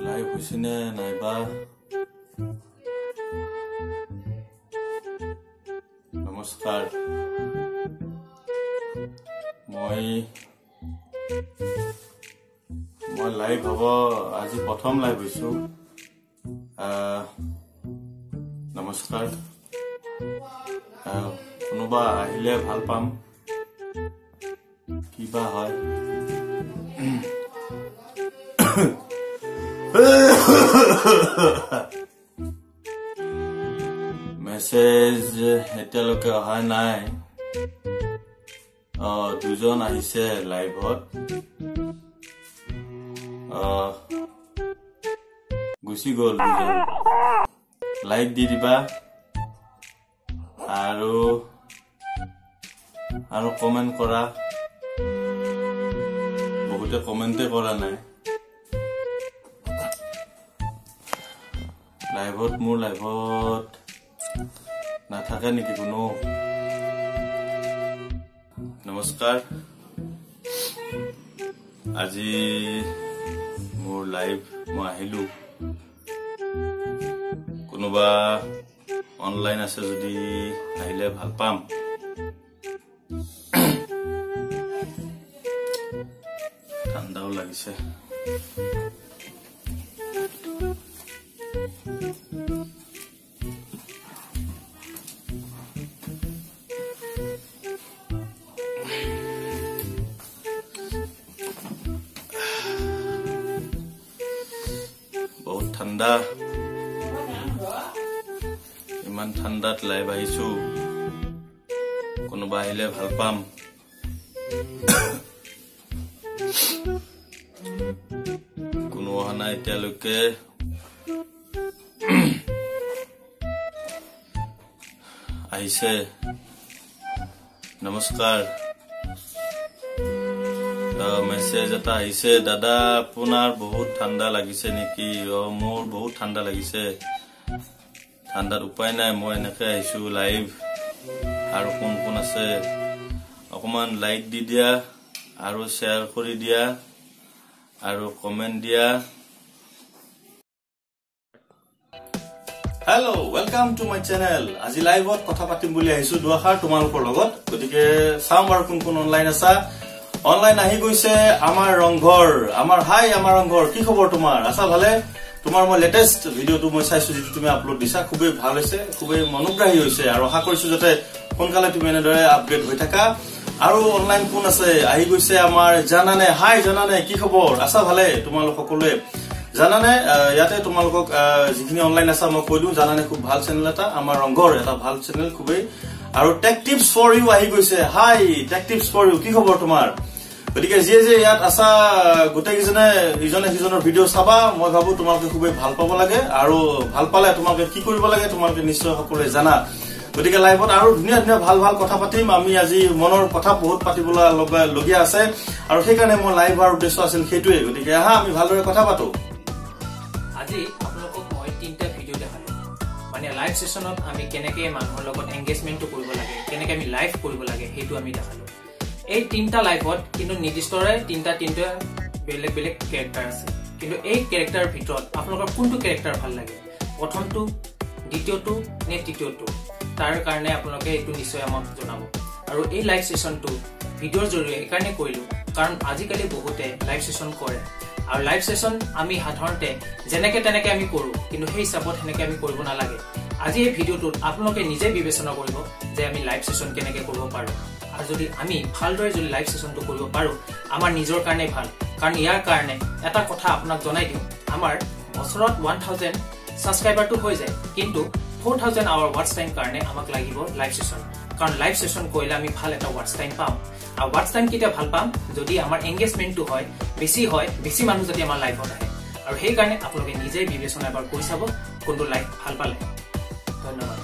live হৈছেনে নাইবা নমস্কাৰ মই লাইভ হ'ব আজি প্ৰথম লাইভ হৈছো নমস্কাৰ কোনোবা আহিলে ভাল পাম কিবা হয় মেছেজ এতিয়ালৈকে অহা নাই দুজন আহিছে লাইভত গুচি গ'ল দুজন লাইক দি দিবা আৰু কমেন্ট কৰা বহুতে কমেন্টে কৰা নাই মোৰ লাইভত নাথাকে নেকি কোনো নমস্কাৰ আজি মোৰ লাইভ মই আহিলো কোনোবা অনলাইন আছে যদি আহিলে ভাল পাম ঠাণ্ডাও লাগিছে বহুত ঠাণ্ডা ইমান ঠাণ্ডাত লাইভ আহিছো কোনোবা আহিলে ভাল পাম কোনো অহা নাই এতিয়ালৈকে আহিছে নমস্কাৰ মেছেজ এটা আহিছে দাদা আপোনাৰ বহুত ঠাণ্ডা লাগিছে নেকি মোৰ বহুত ঠাণ্ডা লাগিছে ঠাণ্ডাত উপায় নাই মই এনেকে আহিছো লাইভ আৰু কোন কোন আছে অকমান লাইক দি দিয়া আৰু শেয়াৰ কৰি দিয়া আৰু কমেন্ট দিয়া hello welcome to my channel আজি লাইভত কথা পাতিম বুলি আহিছো দুআষাৰ তোমালোকৰ লগত গতিকে চাম আৰু কোন কোন অনলাইন আছে অনলাইন আহি গৈছে আমাৰ ৰংঘৰ আমাৰ ৰংঘৰ কি খবৰ তোমাৰ আছা ভালে তোমাৰ মই লেটেস্ট ভিডিওটো মই চাইছো যেটো তুমি আপলোড দিছা খুবই ভাল হৈছে খুবই মনোগ্ৰাহী হৈছে আৰু আশা কৰিছো যাতে কোনকালে তুমি এনেদৰে আপডেট হৈ থাকা আৰু অনলাইন কোন আছে আহি গৈছে আমাৰ জানানে জানানে কি খবৰ আছা ভালে তোমালোক সকলোৱে জানানে ইয়াতে তোমালোকক যিখিনি অনলাইন আছে মই কৈ দিও জানানে খুব ভাল চেনেল এটা আমাৰ ৰংঘৰ এটা ভাল চেনেল খুবই আৰু টেক টিপস ফৰ ইউ আহি গৈছে টেক টিপস ফৰ ইউ কি খবৰ তোমাৰ গতিকে যে ইয়াত আছা গোটেইজনে ইজনৰ ভিডিও চাবা মই ভাবো তোমালোকে খুবই ভাল পাব লাগে আৰু ভাল পালে তোমালোকে কি কৰিব লাগে তোমালোকে নিশ্চয় সকলোৱে জানা গতিকে লাইভত আৰু ধুনীয়া ভাল কথা পাতিম আমি আজি মনৰ কথা বহুত পাতিবলৈ লগিয়া আছে আৰু সেইকাৰণে মই লাইভ আৰু উদ্দেশ্য আছিল সেইটোৱে গতিকে আমি ভালদৰে কথা পাতো আজি আপোনালোকক মই তিনটা ভিডিও দেখালো মানে লাইভ সেশনত আমি কেনেকৈ মানুহৰ লগত এংগেজমেন্টটো কৰিব লাগে কেনেকৈ আমি লাইভ কৰিব লাগে সেইটো আমি দেখালো এই তিনটা লাইভত কিন্তু নিৰ্দিষ্টৰে তিনটা বেলেগ ক্যাৰেক্টাৰ আছে কিন্তু এই ক্যাৰেক্টাৰৰ ভিতৰত আপোনালোকৰ কোনটো ক্যাৰেক্টাৰ ভাল লাগে প্ৰথমটো দ্বিতীয়টো নে তৃতীয়টো তাৰ কাৰণে আপোনালোকে এইটো নিশ্চয় আমাক জনাব আৰু এই লাইভ সেশনটো ভিডিওৰ জৰিয়তে একাৰণে কৰিলো কাৰণ আজিকালি বহুতে লাইভ সেশন কৰে আৰু লাইভ সেশন আমি সাধাৰণতে যেনেকে তেনেকে আমি কৰো কিন্তু সেই হিচাপত হেনেকে আমি কৰিব নালাগে আজি এই ভিডিওটোত আপোনালোকে নিজে বিবেচনা কৰিব যে আমি লাইভ সেশন কেনেকে কৰিব পাৰো আৰু যদি আমি ভালদৰে যদি লাইভ সেশনটো কৰিব পাৰো আমাৰ নিজৰ কাৰণে ভাল কাৰণ ইয়াৰ কাৰণে এটা কথা আপোনাক জনাই দিও আমাৰ বছৰত 1000 সাবস্ক্ৰাইবাৰটো হৈ যায় কিন্তু 4000 আৱাৰ ওয়াচ টাইম কাৰণে আমাক লাগিব লাইভ সেশন কাৰণ লাইভ সেশন কৰিলে আমি ভাল এটা ওয়াচ টাইম পাম আৰু ওয়াচ টাইম কিটা ভাল পাম যদি আমাৰ এংগেজমেন্টটো হয় বেছি মানুহ যদি আমাৰ লাইভত আহে আৰু সেই কাৰণে আপোনালোকে নিজে বিবেচনা এবাৰ কৰি চাব কোনটো লাইভ ভাল পালে ধন্যবাদ